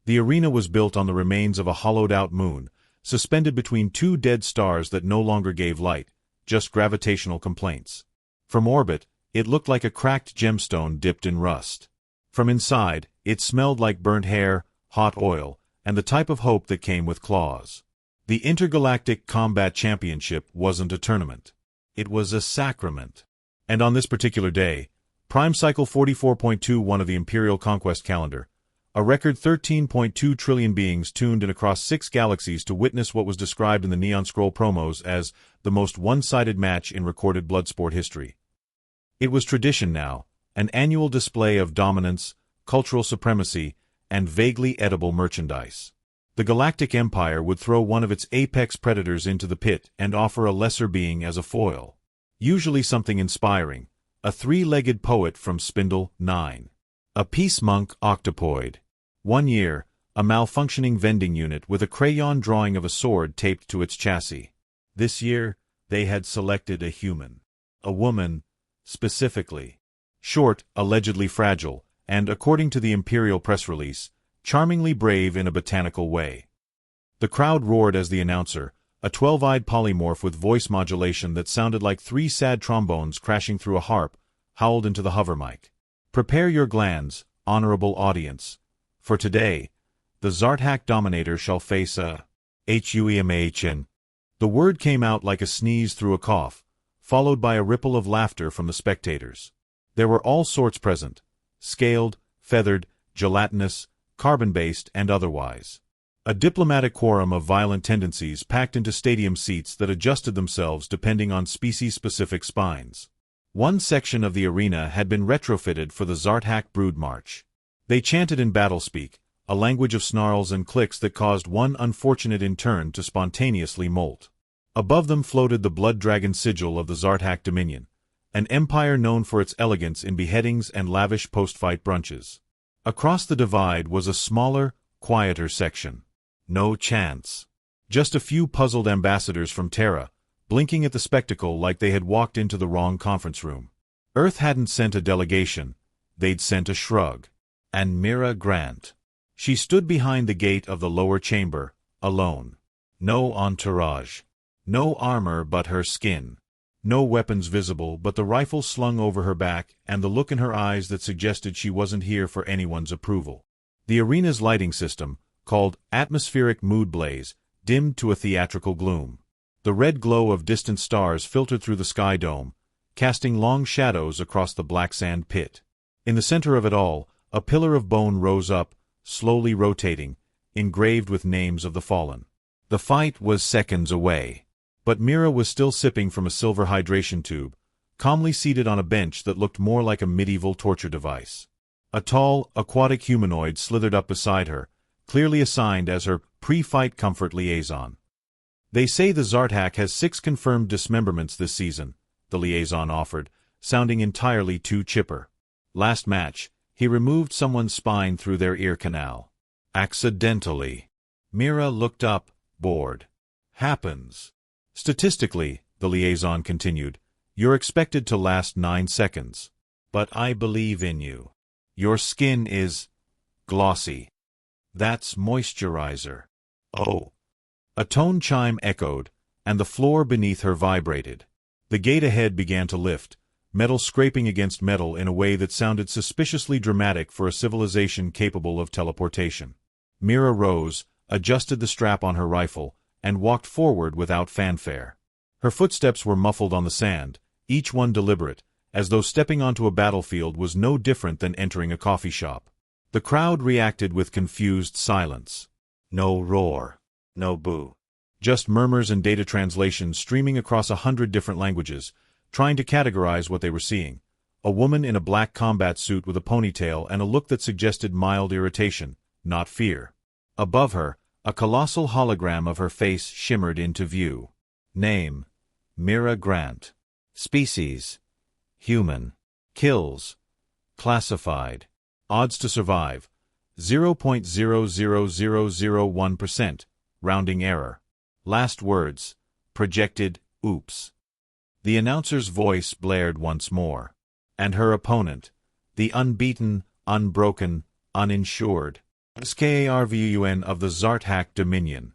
The arena was built on the remains of a hollowed-out moon, suspended between two dead stars that no longer gave light, just gravitational complaints. From orbit, it looked like a cracked gemstone dipped in rust. From inside, it smelled like burnt hair, hot oil, and the type of hope that came with claws. The Intergalactic Combat Championship wasn't a tournament. It was a sacrament. And on this particular day, Prime Cycle 44.21 of the Imperial Conquest calendar, a record 13.2 trillion beings tuned in across 6 galaxies to witness what was described in the Neon Scroll promos as the most one-sided match in recorded Bloodsport history. It was tradition now, an annual display of dominance, cultural supremacy, and vaguely edible merchandise. The Galactic Empire would throw one of its apex predators into the pit and offer a lesser being as a foil. Usually something inspiring, a 3-legged poet from Spindle 9. A peace monk octopoid. One year, a malfunctioning vending unit with a crayon drawing of a sword taped to its chassis. This year, they had selected a human. A woman, specifically. Short, allegedly fragile, and, according to the Imperial press release, charmingly brave in a botanical way. The crowd roared as the announcer, a 12-eyed polymorph with voice modulation that sounded like 3 sad trombones crashing through a harp, howled into the hover mic. Prepare your glands, honorable audience. For today, the Zarthak Dominator shall face a Huemahn. The word came out like a sneeze through a cough, followed by a ripple of laughter from the spectators. There were all sorts present, scaled, feathered, gelatinous, carbon-based, and otherwise. A diplomatic quorum of violent tendencies packed into stadium seats that adjusted themselves depending on species-specific spines. One section of the arena had been retrofitted for the Zarthak Brood March. They chanted in battlespeak, a language of snarls and clicks that caused one unfortunate in turn to spontaneously molt. Above them floated the blood dragon sigil of the Zarthak Dominion, an empire known for its elegance in beheadings and lavish post-fight brunches. Across the divide was a smaller, quieter section. No chance. Just a few puzzled ambassadors from Terra, blinking at the spectacle like they had walked into the wrong conference room. Earth hadn't sent a delegation, they'd sent a shrug. And Mira Grant. She stood behind the gate of the lower chamber, alone. No entourage. No armor but her skin. No weapons visible but the rifle slung over her back and the look in her eyes that suggested she wasn't here for anyone's approval. The arena's lighting system, called Atmospheric Mood Blaze, dimmed to a theatrical gloom. The red glow of distant stars filtered through the sky dome, casting long shadows across the black sand pit. In the center of it all, a pillar of bone rose up, slowly rotating, engraved with names of the fallen. The fight was seconds away. But Mira was still sipping from a silver hydration tube, calmly seated on a bench that looked more like a medieval torture device. A tall, aquatic humanoid slithered up beside her, clearly assigned as her pre-fight comfort liaison. They say the Zarthak has 6 confirmed dismemberments this season, the liaison offered, sounding entirely too chipper. Last match, he removed someone's spine through their ear canal. Accidentally. Mira looked up, bored. Happens. Statistically, the liaison continued, you're expected to last 9 seconds. But I believe in you. Your skin is glossy. That's moisturizer. Oh. A tone chime echoed, and the floor beneath her vibrated. The gate ahead began to lift, metal scraping against metal in a way that sounded suspiciously dramatic for a civilization capable of teleportation. Mira rose, adjusted the strap on her rifle, and walked forward without fanfare. Her footsteps were muffled on the sand, each one deliberate, as though stepping onto a battlefield was no different than entering a coffee shop. The crowd reacted with confused silence. No roar. No boo. Just murmurs and data translations streaming across 100 different languages, trying to categorize what they were seeing. A woman in a black combat suit with a ponytail and a look that suggested mild irritation, not fear. Above her, a colossal hologram of her face shimmered into view. Name: Mira Grant. Species: human. Kills: classified. Odds to survive: 0.00001%, rounding error. Last words: projected oops. The announcer's voice blared once more. And her opponent, the unbeaten, unbroken, uninsured Skarvun of the Zarthak Dominion.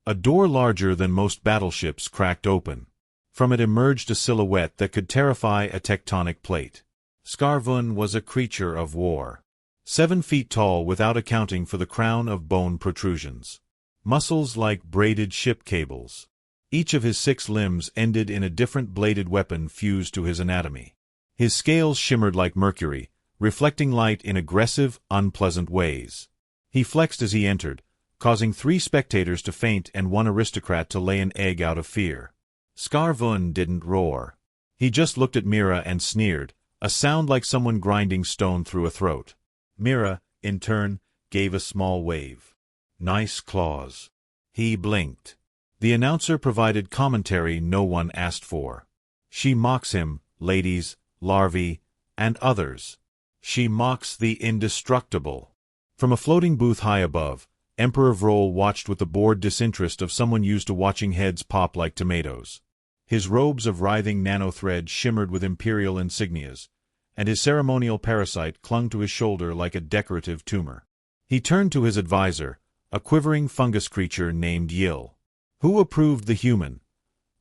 A door larger than most battleships cracked open. From it emerged a silhouette that could terrify a tectonic plate. Skarvun was a creature of war. 7 feet tall without accounting for the crown of bone protrusions. Muscles like braided ship cables. Each of his 6 limbs ended in a different bladed weapon fused to his anatomy. His scales shimmered like mercury, reflecting light in aggressive, unpleasant ways. He flexed as he entered, causing 3 spectators to faint and 1 aristocrat to lay an egg out of fear. Skarvun didn't roar. He just looked at Mira and sneered, a sound like someone grinding stone through a throat. Mira, in turn, gave a small wave. Nice claws. He blinked. The announcer provided commentary no one asked for. She mocks him, ladies, larvae, and others. She mocks the indestructible. From a floating booth high above, Emperor Vrol watched with the bored disinterest of someone used to watching heads pop like tomatoes. His robes of writhing nanothread shimmered with imperial insignias, and his ceremonial parasite clung to his shoulder like a decorative tumor. He turned to his advisor, a quivering fungus creature named Yil. "Who approved the human?"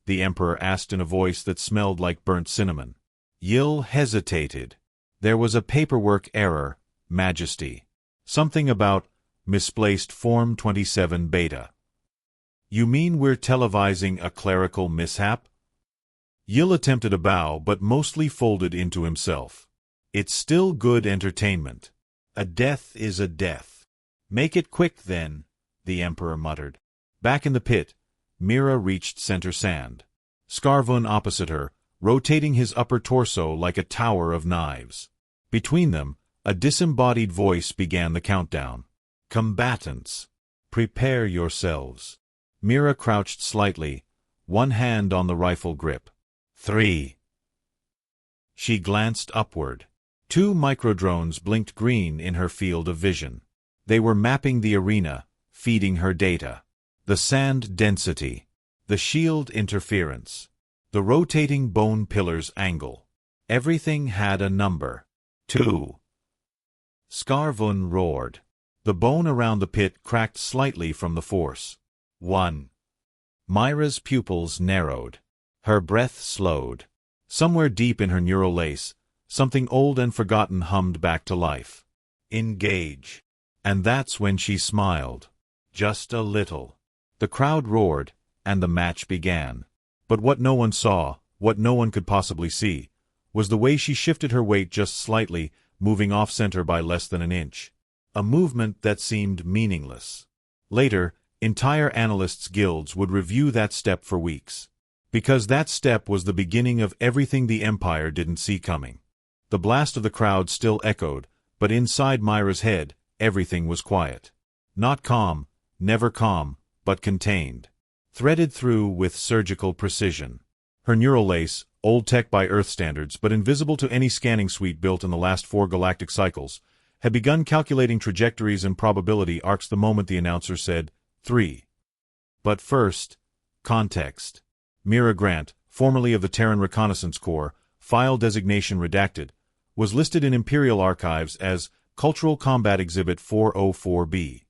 the Emperor asked in a voice that smelled like burnt cinnamon. Yil hesitated. There was a paperwork error, Majesty. Something about misplaced Form 27 Beta. "You mean we're televising a clerical mishap?" Yil attempted a bow but mostly folded into himself. "It's still good entertainment. A death is a death." "Make it quick, then," the Emperor muttered. Back in the pit, Mira reached center sand. Skarvun opposite her, rotating his upper torso like a tower of knives. Between them, a disembodied voice began the countdown. "Combatants, prepare yourselves." Mira crouched slightly, one hand on the rifle grip. 3. She glanced upward. 2 microdrones blinked green in her field of vision. They were mapping the arena, feeding her data. The sand density, the shield interference, the rotating bone pillar's angle. Everything had a number. 2. Skarvun roared. The bone around the pit cracked slightly from the force. 1. Myra's pupils narrowed. Her breath slowed. Somewhere deep in her neural lace, something old and forgotten hummed back to life. Engage. And that's when she smiled. Just a little. The crowd roared, and the match began. But what no one saw, what no one could possibly see, was the way she shifted her weight just slightly, moving off-center by less than an inch. A movement that seemed meaningless. Later, entire analysts' guilds would review that step for weeks. Because that step was the beginning of everything the Empire didn't see coming. The blast of the crowd still echoed, but inside Myra's head, everything was quiet. Not calm, never calm, but contained. Threaded through with surgical precision. Her neural lace, old tech by Earth standards but invisible to any scanning suite built in the last 4 galactic cycles, had begun calculating trajectories and probability arcs the moment the announcer said, 3. But first, context. Mira Grant, formerly of the Terran Reconnaissance Corps, file designation redacted, was listed in Imperial Archives as Cultural Combat Exhibit 404B.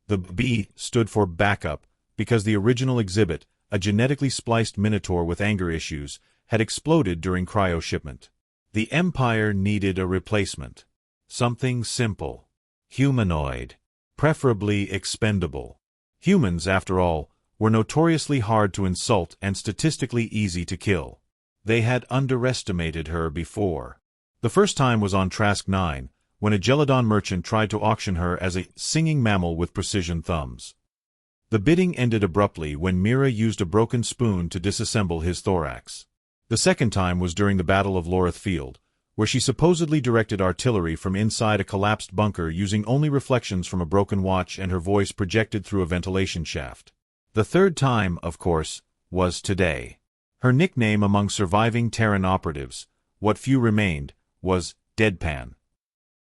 The B stood for backup, because the original exhibit, a genetically spliced minotaur with anger issues, had exploded during cryo-shipment. The Empire needed a replacement. Something simple. Humanoid. Preferably expendable. Humans, after all, were notoriously hard to insult and statistically easy to kill. They had underestimated her before. The first time was on Trask 9, when a Gelodon merchant tried to auction her as a singing mammal with precision thumbs. The bidding ended abruptly when Mira used a broken spoon to disassemble his thorax. The second time was during the Battle of Lorith Field, where she supposedly directed artillery from inside a collapsed bunker using only reflections from a broken watch and her voice projected through a ventilation shaft. The third time, of course, was today. Her nickname among surviving Terran operatives, what few remained, was Deadpan.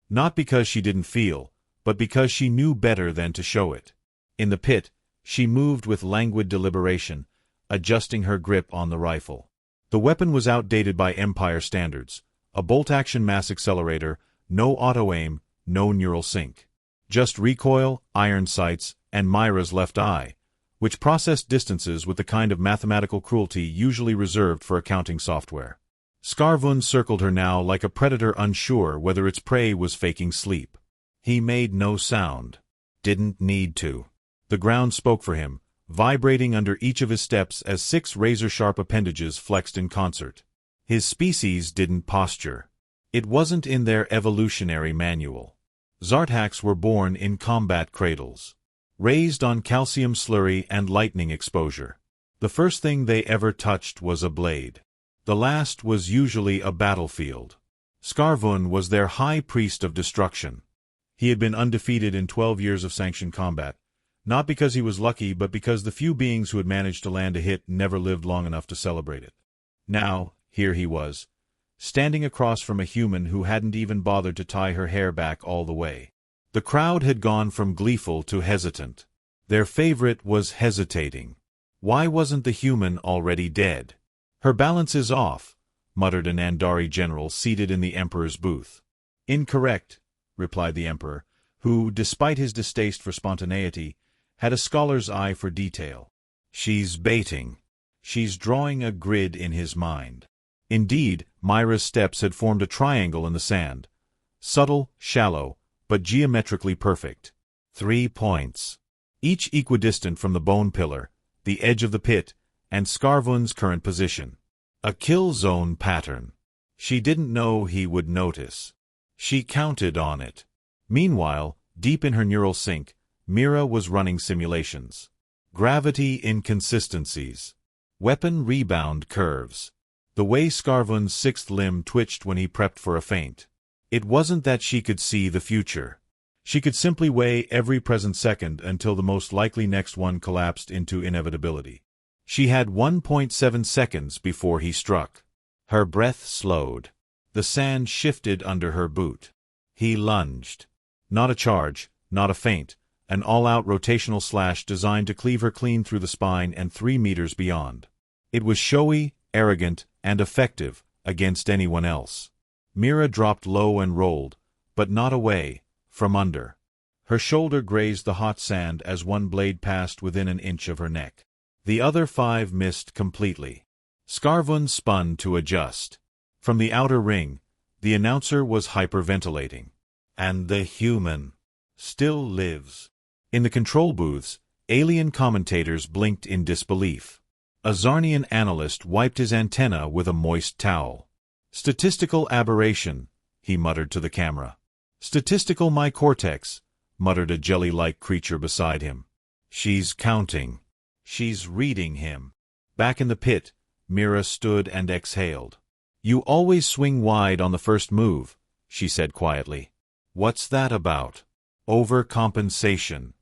Not because she didn't feel, but because she knew better than to show it. In the pit, she moved with languid deliberation, adjusting her grip on the rifle. The weapon was outdated by Empire standards, a bolt-action mass accelerator, no auto-aim, no neural sync. Just recoil, iron sights, and Myra's left eye, which processed distances with the kind of mathematical cruelty usually reserved for accounting software. Skarvund circled her now like a predator unsure whether its prey was faking sleep. He made no sound. Didn't need to. The ground spoke for him, vibrating under each of his steps as 6 razor-sharp appendages flexed in concert. His species didn't posture. It wasn't in their evolutionary manual. Zartaks were born in combat cradles, raised on calcium slurry and lightning exposure. The first thing they ever touched was a blade. The last was usually a battlefield. Skarvund was their high priest of destruction. He had been undefeated in 12 years of sanctioned combat, not because he was lucky but because the few beings who had managed to land a hit never lived long enough to celebrate it. Now, here he was, standing across from a human who hadn't even bothered to tie her hair back all the way. The crowd had gone from gleeful to hesitant. Their favorite was hesitating. Why wasn't the human already dead? Her balance is off, muttered an Andari general seated in the Emperor's booth. Incorrect, replied the Emperor, who, despite his distaste for spontaneity, had a scholar's eye for detail. She's baiting. She's drawing a grid in his mind. Indeed, Myra's steps had formed a triangle in the sand. Subtle, shallow, but geometrically perfect. 3 points. Each equidistant from the bone pillar, the edge of the pit, and Skarvund's current position. A kill zone pattern. She didn't know he would notice. She counted on it. Meanwhile, deep in her neural sink, Mira was running simulations. Gravity inconsistencies. Weapon rebound curves. The way Skarvund's 6th limb twitched when he prepped for a feint. It wasn't that she could see the future. She could simply weigh every present second until the most likely next one collapsed into inevitability. She had 1.7 seconds before he struck. Her breath slowed. The sand shifted under her boot. He lunged. Not a charge, not a feint, an all-out rotational slash designed to cleave her clean through the spine and 3 meters beyond. It was showy, arrogant, and effective against anyone else. Mira dropped low and rolled, but not away, from under. Her shoulder grazed the hot sand as one blade passed within an inch of her neck. The other 5 missed completely. Skarvund spun to adjust. From the outer ring, the announcer was hyperventilating. And the human still lives. In the control booths, alien commentators blinked in disbelief. A Zarnian analyst wiped his antenna with a moist towel. Statistical aberration, he muttered to the camera. Statistical my cortex, muttered a jelly-like creature beside him. She's counting. She's reading him. Back in the pit, Mira stood and exhaled. You always swing wide on the first move, she said quietly. What's that about? Overcompensation.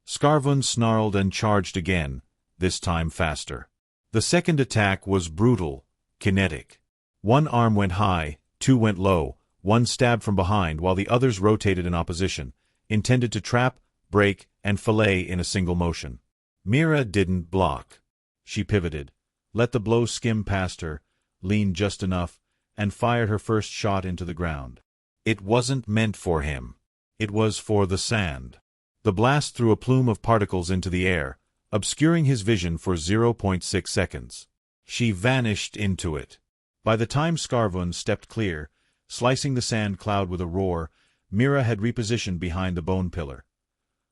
Skarvund snarled and charged again, this time faster. The second attack was brutal, kinetic. 1 arm went high, 2 went low, 1 stabbed from behind while the others rotated in opposition, intended to trap, break, and fillet in a single motion. Mira didn't block. She pivoted, let the blow skim past her, leaned just enough, and fired her first shot into the ground. It wasn't meant for him. It was for the sand. The blast threw a plume of particles into the air, obscuring his vision for 0.6 seconds. She vanished into it. By the time Skarvund stepped clear, slicing the sand cloud with a roar, Mira had repositioned behind the bone pillar,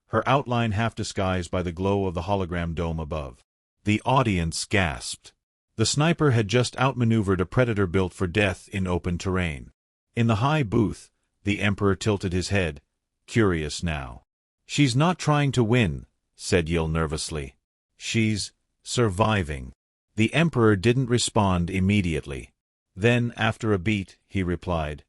her outline half disguised by the glow of the hologram dome above. The audience gasped. The sniper had just outmaneuvered a predator built for death in open terrain. In the high booth, the Emperor tilted his head, curious now. She's not trying to win, said Yil nervously. She's surviving. The Emperor didn't respond immediately. Then, after a beat, he replied,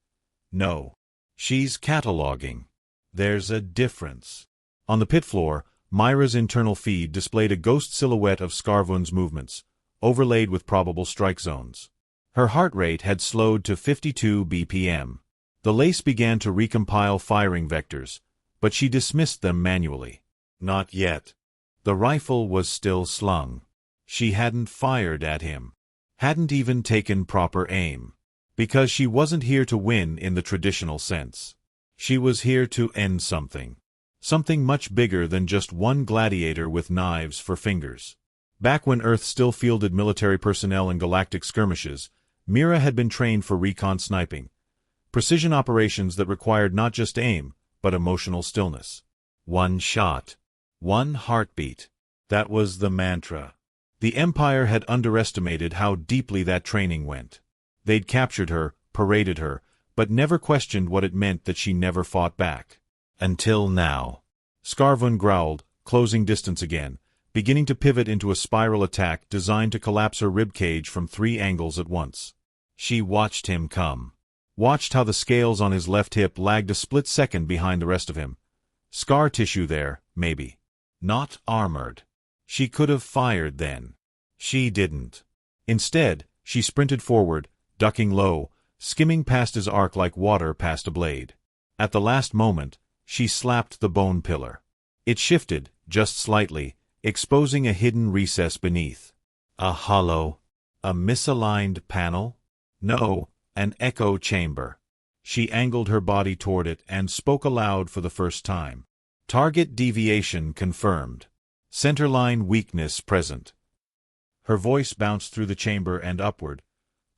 No. She's cataloging. There's a difference. On the pit floor, Myra's internal feed displayed a ghost silhouette of Skarvund's movements, overlaid with probable strike zones. Her heart rate had slowed to 52 BPM. The lace began to recompile firing vectors, but she dismissed them manually. Not yet. The rifle was still slung. She hadn't fired at him. Hadn't even taken proper aim. Because she wasn't here to win in the traditional sense. She was here to end something. Something much bigger than just one gladiator with knives for fingers. Back when Earth still fielded military personnel in galactic skirmishes, Mira had been trained for recon sniping. Precision operations that required not just aim, but emotional stillness. One shot. One heartbeat. That was the mantra. The Empire had underestimated how deeply that training went. They'd captured her, paraded her, but never questioned what it meant that she never fought back. Until now. Scarvun growled, closing distance again, beginning to pivot into a spiral attack designed to collapse her ribcage from 3 angles at once. She watched him come. Watched how the scales on his left hip lagged a split second behind the rest of him. Scar tissue there, maybe. Not armored. She could have fired then. She didn't. Instead, she sprinted forward, ducking low, skimming past his arc like water past a blade. At the last moment, she slapped the bone pillar. It shifted, just slightly, exposing a hidden recess beneath. A hollow. A misaligned panel? No, an echo chamber. She angled her body toward it and spoke aloud for the first time. Target deviation confirmed. Centerline weakness present. Her voice bounced through the chamber and upward,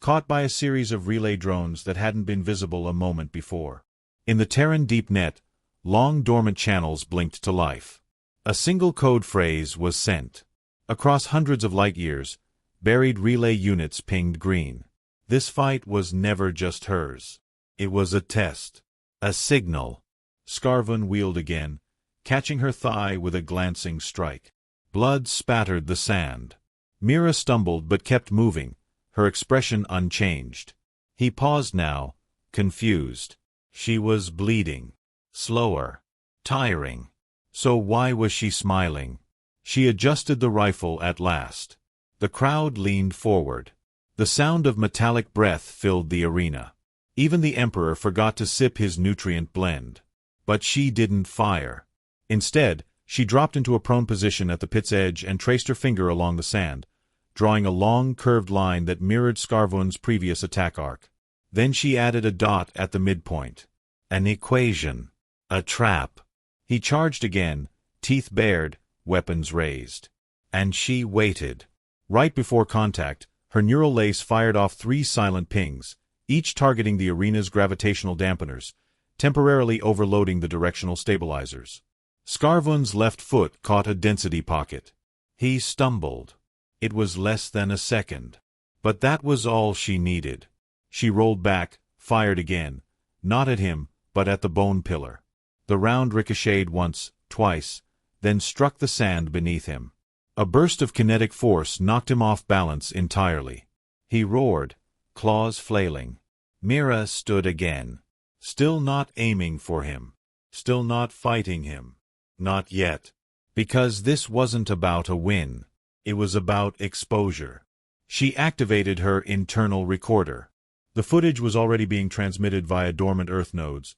caught by a series of relay drones that hadn't been visible a moment before. In the Terran deep net, long dormant channels blinked to life. A single code phrase was sent. Across hundreds of light-years, buried relay units pinged green. This fight was never just hers. It was a test. A signal. Scarvun wheeled again, catching her thigh with a glancing strike. Blood spattered the sand. Mira stumbled but kept moving, her expression unchanged. He paused now, confused. She was bleeding. Slower. Tiring. So why was she smiling? She adjusted the rifle at last. The crowd leaned forward. The sound of metallic breath filled the arena. Even the Emperor forgot to sip his nutrient blend. But she didn't fire. Instead, she dropped into a prone position at the pit's edge and traced her finger along the sand, drawing a long, curved line that mirrored Scarvun's previous attack arc. Then she added a dot at the midpoint. An equation. A trap. He charged again, teeth bared, weapons raised. And she waited. Right before contact, her neural lace fired off 3 silent pings, each targeting the arena's gravitational dampeners, temporarily overloading the directional stabilizers. Scarvun's left foot caught a density pocket. He stumbled. It was less than a second. But that was all she needed. She rolled back, fired again, not at him, but at the bone pillar. The round ricocheted once, twice, then struck the sand beneath him. A burst of kinetic force knocked him off balance entirely. He roared, claws flailing. Mira stood again. Still not aiming for him. Still not fighting him. Not yet. Because this wasn't about a win. It was about exposure. She activated her internal recorder. The footage was already being transmitted via dormant Earth nodes,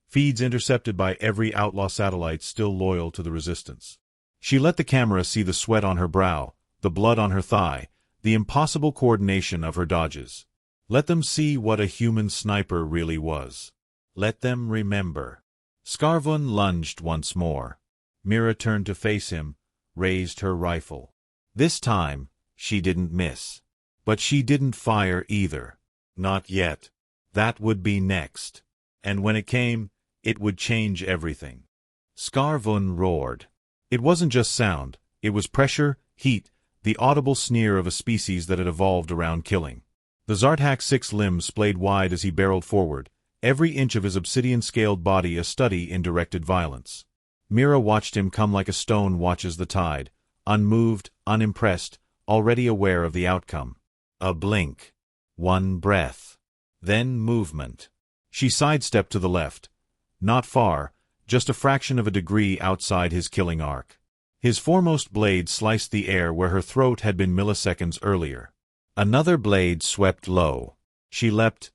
feeds intercepted by every outlaw satellite still loyal to the Resistance. She let the camera see the sweat on her brow, the blood on her thigh, the impossible coordination of her dodges. Let them see what a human sniper really was. Let them remember. Scarvun lunged once more. Mira turned to face him, raised her rifle. This time, she didn't miss. But she didn't fire either. Not yet. That would be next. And when it came, it would change everything. Scarvun roared. It wasn't just sound. It was pressure, heat, the audible sneer of a species that had evolved around killing. The Zarthak's 6 limbs splayed wide as he barreled forward, every inch of his obsidian-scaled body a study in directed violence. Mira watched him come like a stone watches the tide, unmoved, unimpressed, already aware of the outcome. A blink. One breath. Then movement. She sidestepped to the left. Not far, just a fraction of a degree outside his killing arc. His foremost blade sliced the air where her throat had been milliseconds earlier. Another blade swept low. She leapt.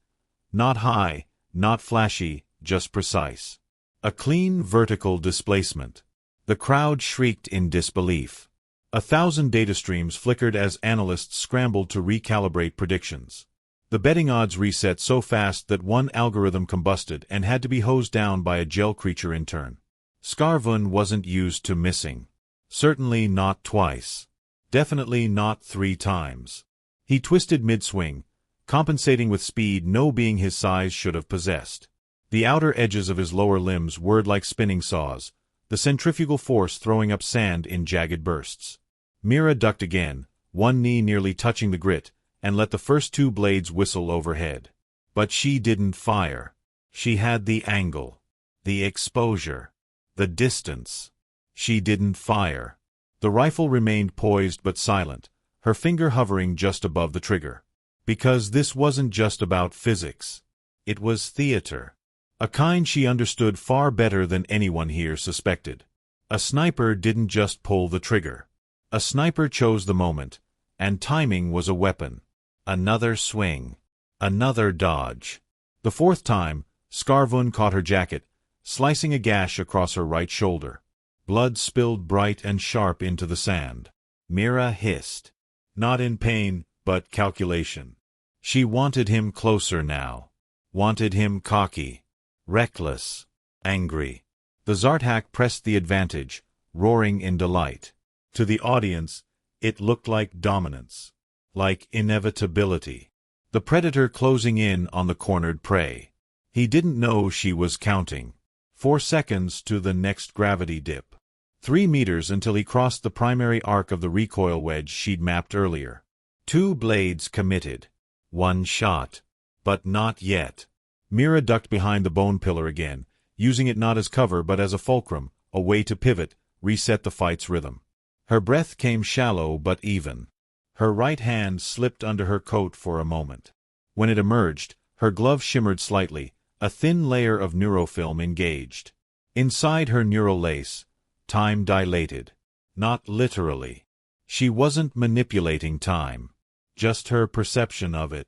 Not high, not flashy, just precise. A clean vertical displacement. The crowd shrieked in disbelief. 1,000 data streams flickered as analysts scrambled to recalibrate predictions. The betting odds reset so fast that one algorithm combusted and had to be hosed down by a gel creature in turn. Skarvun wasn't used to missing. Certainly not twice. Definitely not 3 times. He twisted mid-swing, compensating with speed no being his size should have possessed. The outer edges of his lower limbs whirred like spinning saws, the centrifugal force throwing up sand in jagged bursts. Mira ducked again, one knee nearly touching the grit, and let the first 2 blades whistle overhead. But she didn't fire. She had the angle, the exposure, the distance. She didn't fire. The rifle remained poised but silent, her finger hovering just above the trigger. Because this wasn't just about physics. It was theater. A kind she understood far better than anyone here suspected. A sniper didn't just pull the trigger. A sniper chose the moment, and timing was a weapon. Another swing. Another dodge. The 4th time, Skarvun caught her jacket, slicing a gash across her right shoulder. Blood spilled bright and sharp into the sand. Mira hissed. Not in pain, but calculation. She wanted him closer now. Wanted him cocky. Reckless. Angry. The Zarthak pressed the advantage, roaring in delight. To the audience, it looked like dominance. Like inevitability. The predator closing in on the cornered prey. He didn't know she was counting. 4 seconds to the next gravity dip. 3 meters until he crossed the primary arc of the recoil wedge she'd mapped earlier. 2 blades committed. 1 shot. But not yet. Mira ducked behind the bone pillar again, using it not as cover but as a fulcrum, a way to pivot, reset the fight's rhythm. Her breath came shallow but even. Her right hand slipped under her coat for a moment. When it emerged, her glove shimmered slightly, a thin layer of neurofilm engaged. Inside her neural lace, time dilated. Not literally. She wasn't manipulating time. Just her perception of it.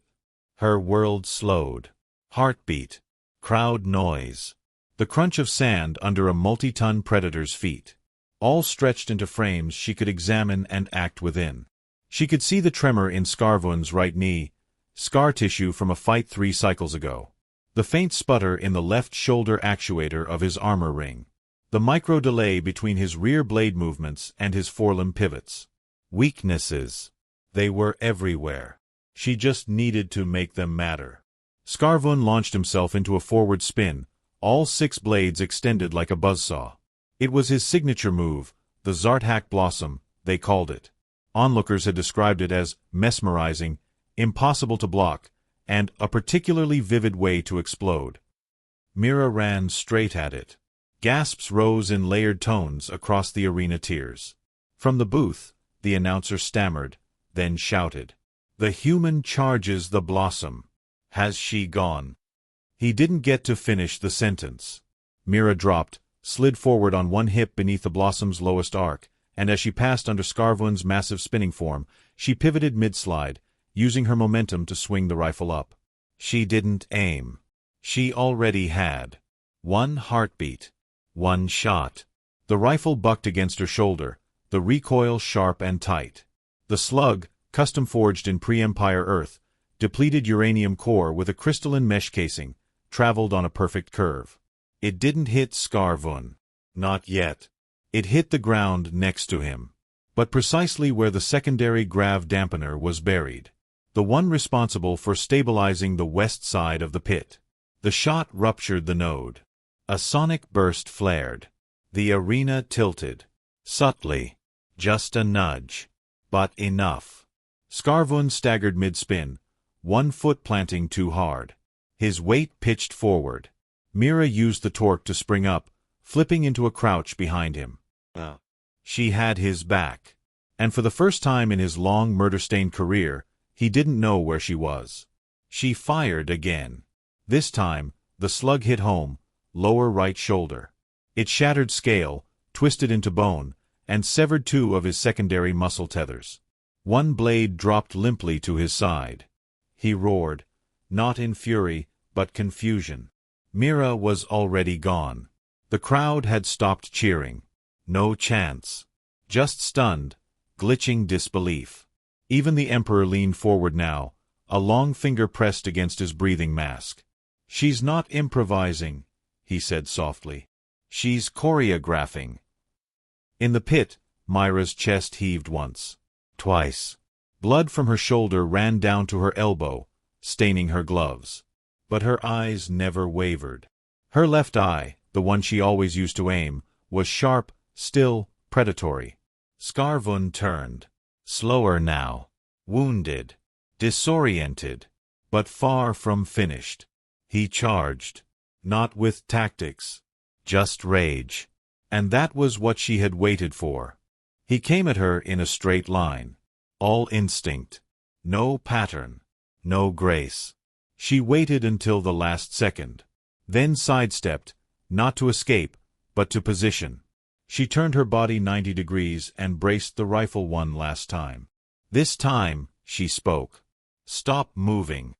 Her world slowed. Heartbeat. Crowd noise. The crunch of sand under a multi-ton predator's feet. All stretched into frames she could examine and act within. She could see the tremor in Skarvun's right knee, scar tissue from a fight 3 cycles ago. The faint sputter in the left shoulder actuator of his armor ring. The micro-delay between his rear blade movements and his forelimb pivots. Weaknesses. They were everywhere. She just needed to make them matter. Skarvun launched himself into a forward spin, all 6 blades extended like a buzzsaw. It was his signature move, the Zarthak Blossom, they called it. Onlookers had described it as mesmerizing, impossible to block, and a particularly vivid way to explode. Mira ran straight at it. Gasps rose in layered tones across the arena tiers. From the booth, the announcer stammered, then shouted, "The human charges the blossom. Has she gone?" He didn't get to finish the sentence. Mira dropped, slid forward on one hip beneath the blossom's lowest arc, and as she passed under Skarvun's massive spinning form, she pivoted mid-slide, using her momentum to swing the rifle up. She didn't aim. She already had. 1 heartbeat. 1 shot. The rifle bucked against her shoulder, the recoil sharp and tight. The slug, custom-forged in pre-Empire Earth, depleted uranium core with a crystalline mesh casing, traveled on a perfect curve. It didn't hit Skarvun. Not yet. It hit the ground next to him. But precisely where the secondary grav dampener was buried. The one responsible for stabilizing the west side of the pit. The shot ruptured the node. A sonic burst flared. The arena tilted. Subtly. Just a nudge. But enough. Skarvun staggered mid-spin, 1 foot planting too hard. His weight pitched forward. Mira used the torque to spring up, flipping into a crouch behind him. She had his back. And for the first time in his long murder-stained career, he didn't know where she was. She fired again. This time, the slug hit home, lower right shoulder. It shattered scale, twisted into bone, and severed 2 of his secondary muscle tethers. 1 blade dropped limply to his side. He roared, not in fury, but confusion. Mira was already gone. The crowd had stopped cheering. No chance. Just stunned, glitching disbelief. Even the Emperor leaned forward now, a long finger pressed against his breathing mask. "She's not improvising," he said softly. She's choreographing. In the pit, Myra's chest heaved once. Twice. Blood from her shoulder ran down to her elbow, staining her gloves. But her eyes never wavered. Her left eye, the one she always used to aim, was sharp, still, predatory. Skarvun turned. Slower now. Wounded. Disoriented. But far from finished. He charged. Not with tactics. Just rage. And that was what she had waited for. He came at her in a straight line. All instinct. No pattern. No grace. She waited until the last second. Then sidestepped, not to escape, but to position. She turned her body 90 degrees and braced the rifle one last time. This time, she spoke. Stop moving.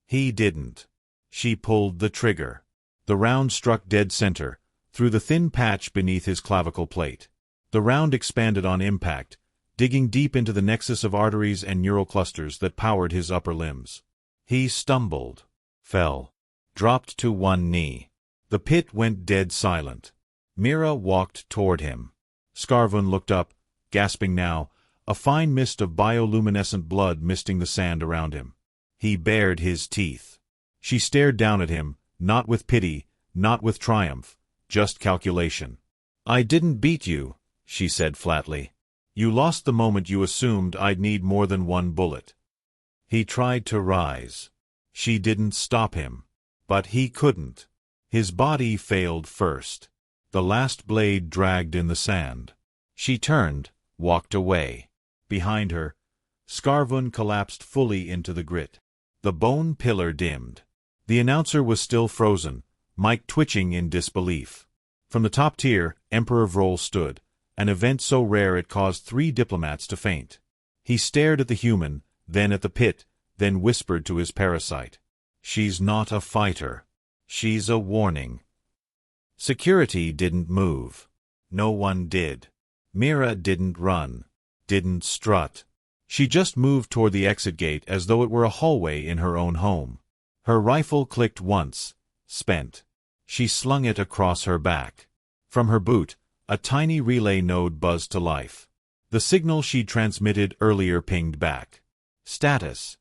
He didn't. She pulled the trigger. The round struck dead center, through the thin patch beneath his clavicle plate. The round expanded on impact, digging deep into the nexus of arteries and neural clusters that powered his upper limbs. He stumbled, fell, dropped to one knee. The pit went dead silent. Mira walked toward him. Skarvun looked up, gasping now, a fine mist of bioluminescent blood misting the sand around him. He bared his teeth. She stared down at him, not with pity, not with triumph, just calculation. I didn't beat you, she said flatly. You lost the moment you assumed I'd need more than one bullet. He tried to rise. She didn't stop him. But he couldn't. His body failed first. The last blade dragged in the sand. She turned, walked away. Behind her, Skarvun collapsed fully into the grit. The bone pillar dimmed. The announcer was still frozen, mic twitching in disbelief. From the top tier, Emperor Vrol stood, an event so rare it caused 3 diplomats to faint. He stared at the human, then at the pit, then whispered to his parasite. She's not a fighter. She's a warning. Security didn't move. No one did. Mira didn't run, didn't strut. She just moved toward the exit gate as though it were a hallway in her own home. Her rifle clicked once, spent. She slung it across her back. From her boot, a tiny relay node buzzed to life. The signal she'd transmitted earlier pinged back. Status.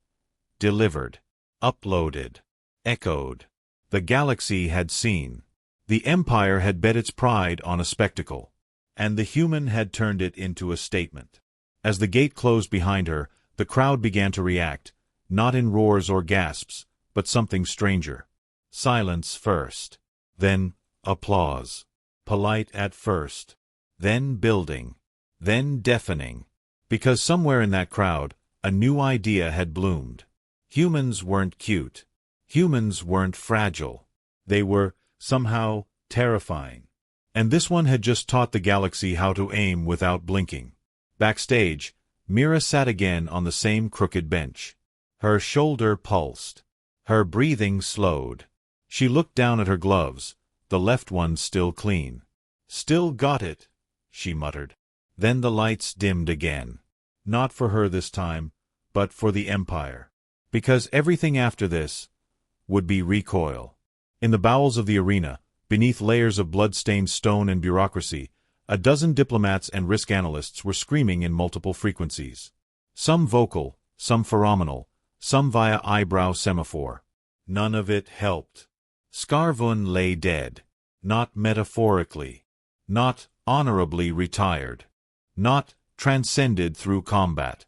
Delivered. Uploaded. Echoed. The galaxy had seen. The Empire had bet its pride on a spectacle. And the human had turned it into a statement. As the gate closed behind her, the crowd began to react, not in roars or gasps, but something stranger. Silence first. Then applause. Polite at first. Then building. Then deafening. Because somewhere in that crowd, a new idea had bloomed. Humans weren't cute. Humans weren't fragile. They were, somehow, terrifying. And this one had just taught the galaxy how to aim without blinking. Backstage, Mira sat again on the same crooked bench. Her shoulder pulsed. Her breathing slowed. She looked down at her gloves, the left one still clean. Still got it, she muttered. Then the lights dimmed again. Not for her this time, but for the Empire. Because everything after this would be recoil. In the bowels of the arena, beneath layers of blood-stained stone and bureaucracy, a dozen diplomats and risk analysts were screaming in multiple frequencies. Some vocal, some phenomenal, some via eyebrow semaphore. None of it helped. Skarvun lay dead. Not metaphorically. Not honorably retired. Not transcended through combat.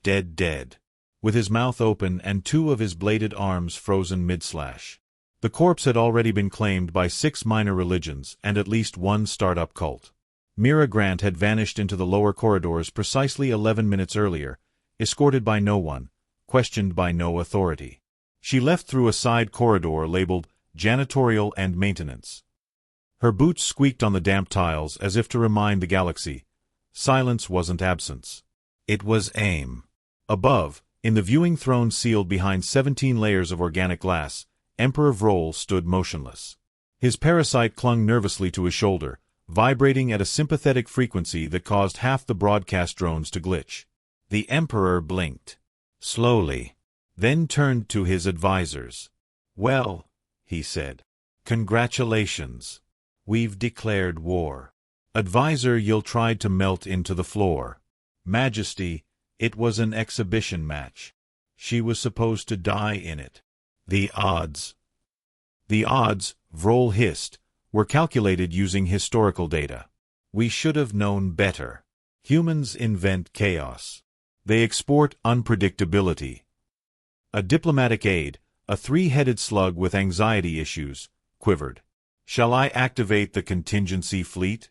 Dead. With his mouth open and 2 of his bladed arms frozen mid-slash. The corpse had already been claimed by 6 minor religions and at least 1 startup cult. Mira Grant had vanished into the lower corridors precisely 11 minutes earlier, escorted by no one, questioned by no authority. She left through a side corridor labeled Janitorial and Maintenance. Her boots squeaked on the damp tiles as if to remind the galaxy. Silence wasn't absence. It was aim. Above, in the viewing throne sealed behind 17 layers of organic glass, Emperor Vrol stood motionless. His parasite clung nervously to his shoulder, vibrating at a sympathetic frequency that caused half the broadcast drones to glitch. The Emperor blinked. Slowly. Then turned to his advisors. Well, he said. Congratulations. We've declared war. Advisor, you'll try to melt into the floor. Majesty, it was an exhibition match. She was supposed to die in it. The odds. The odds, Vrol hissed, were calculated using historical data. We should have known better. Humans invent chaos. They export unpredictability. A diplomatic aide, a three-headed slug with anxiety issues, quivered. Shall I activate the contingency fleet?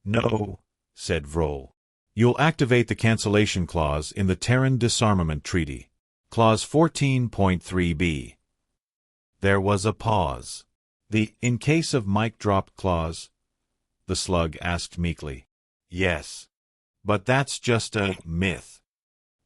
No, said Vrol. You'll activate the cancellation clause in the Terran Disarmament Treaty. Clause 14.3b. There was a pause. The "in case of mic drop" clause? The slug asked meekly. Yes. But that's just a myth.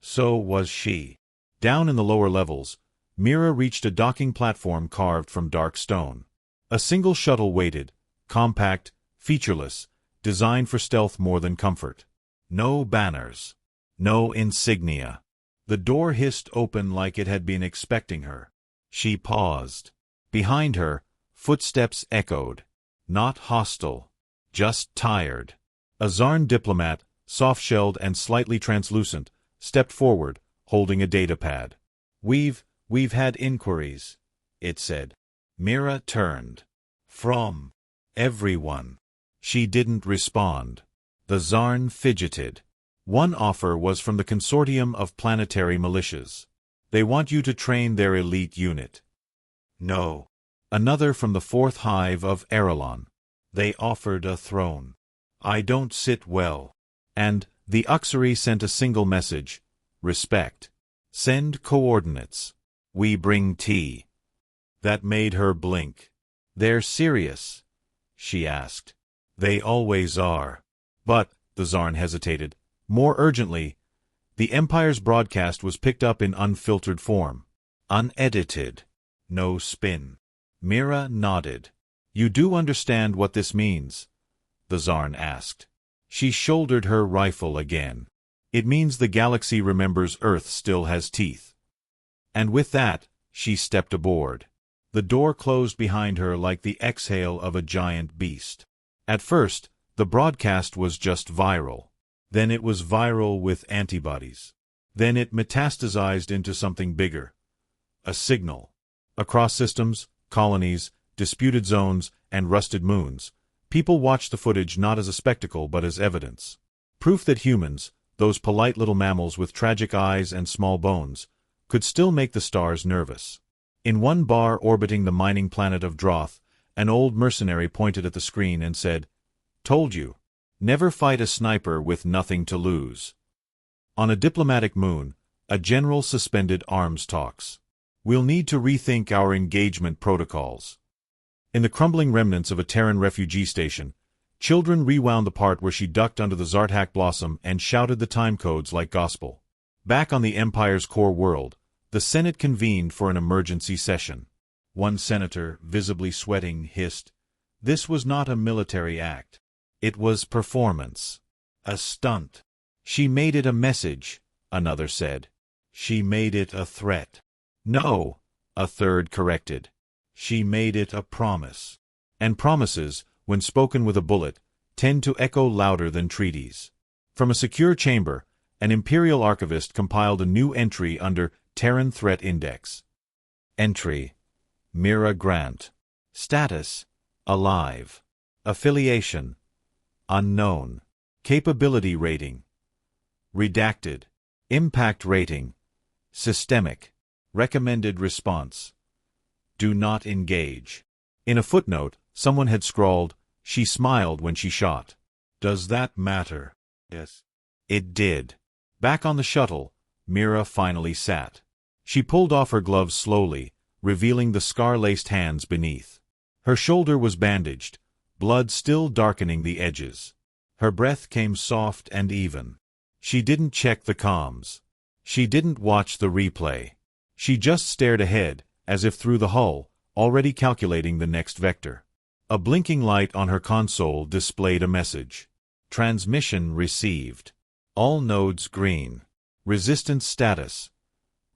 So was she. Down in the lower levels, Mira reached a docking platform carved from dark stone. A single shuttle waited, compact, featureless, designed for stealth more than comfort. No banners. No insignia. The door hissed open like it had been expecting her. She paused. Behind her, footsteps echoed. Not hostile. Just tired. A Zarn diplomat, soft-shelled and slightly translucent, stepped forward, holding a datapad. We've had inquiries, it said. Mira turned. From everyone. She didn't respond. The Zarn fidgeted. One offer was from the consortium of planetary militias. They want you to train their elite unit. No. Another from the fourth hive of Erelon. They offered a throne. I don't sit well. And the Uxery sent a single message. Respect. Send coordinates. We bring tea. That made her blink. They're serious? She asked. They always are. But, the Zarn hesitated, more urgently, the Empire's broadcast was picked up in unfiltered form. Unedited. No spin. Mira nodded. You do understand what this means? The Zarn asked. She shouldered her rifle again. It means the galaxy remembers Earth still has teeth. And with that, she stepped aboard. The door closed behind her like the exhale of a giant beast. At first, the broadcast was just viral. Then it was viral with antibodies. Then it metastasized into something bigger. A signal. Across systems, colonies, disputed zones, and rusted moons, people watched the footage not as a spectacle but as evidence. Proof that humans, those polite little mammals with tragic eyes and small bones, could still make the stars nervous. In one bar orbiting the mining planet of Droth, an old mercenary pointed at the screen and said, "Told you. Never fight a sniper with nothing to lose." On a diplomatic moon, a general suspended arms talks. We'll need to rethink our engagement protocols. In the crumbling remnants of a Terran refugee station, children rewound the part where she ducked under the Zarthak blossom and shouted the time codes like gospel. Back on the Empire's core world, the Senate convened for an emergency session. One senator, visibly sweating, hissed, "This was not a military act. It was performance. A stunt." "She made it a message," another said. "She made it a threat." "No," a third corrected. "She made it a promise." And promises, when spoken with a bullet, tend to echo louder than treaties. From a secure chamber, an Imperial archivist compiled a new entry under Terran Threat Index. Entry: Mira Grant. Status: alive. Affiliation: unknown. Capability rating: redacted. Impact rating: systemic. Recommended response: do not engage. In a footnote, someone had scrawled, "She smiled when she shot." Does that matter? Yes. It did. Back on the shuttle, Mira finally sat. She pulled off her gloves slowly, revealing the scar-laced hands beneath. Her shoulder was bandaged, blood still darkening the edges. Her breath came soft and even. She didn't check the comms. She didn't watch the replay. She just stared ahead, as if through the hull, already calculating the next vector. A blinking light on her console displayed a message. Transmission received. All nodes green. Resistance status: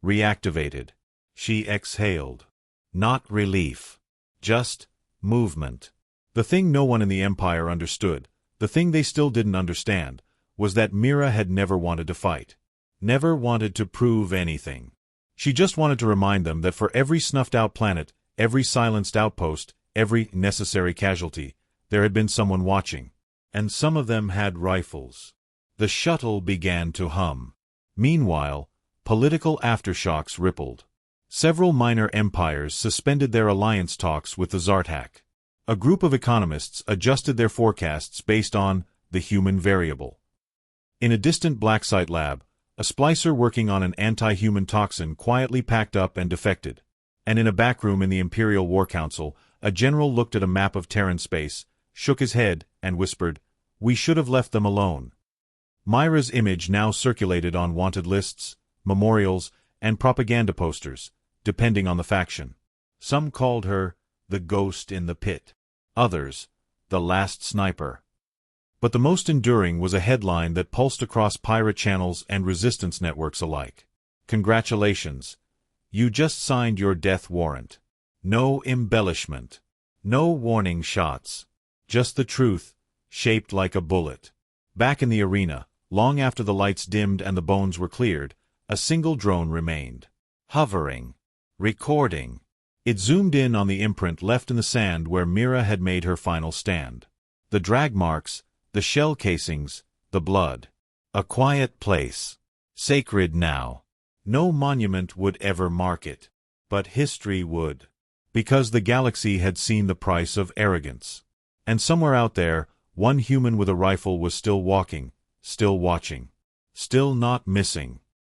reactivated. She exhaled. Not relief. Just movement. The thing no one in the Empire understood, the thing they still didn't understand, was that Mira had never wanted to fight. Never wanted to prove anything. She just wanted to remind them that for every snuffed-out planet, every silenced outpost, every necessary casualty, there had been someone watching. And some of them had rifles. The shuttle began to hum. Meanwhile, political aftershocks rippled. Several minor empires suspended their alliance talks with the Zartak. A group of economists adjusted their forecasts based on the human variable. In a distant blacksite lab, a splicer working on an anti-human toxin quietly packed up and defected. And in a backroom in the Imperial War Council, a general looked at a map of Terran space, shook his head, and whispered, "We should have left them alone." Myra's image now circulated on wanted lists, memorials, and propaganda posters, depending on the faction. Some called her the ghost in the pit. Others, the last sniper. But the most enduring was a headline that pulsed across pirate channels and resistance networks alike. "Congratulations. You just signed your death warrant. No embellishment. No warning shots. Just the truth, shaped like a bullet." Back in the arena, long after the lights dimmed and the bones were cleared, a single drone remained. Hovering. Recording. It zoomed in on the imprint left in the sand where Mira had made her final stand. The drag marks, the shell casings, the blood. A quiet place. Sacred now. No monument would ever mark it. But history would. Because the galaxy had seen the price of arrogance. And somewhere out there, one human with a rifle was still walking, still watching, still not missing.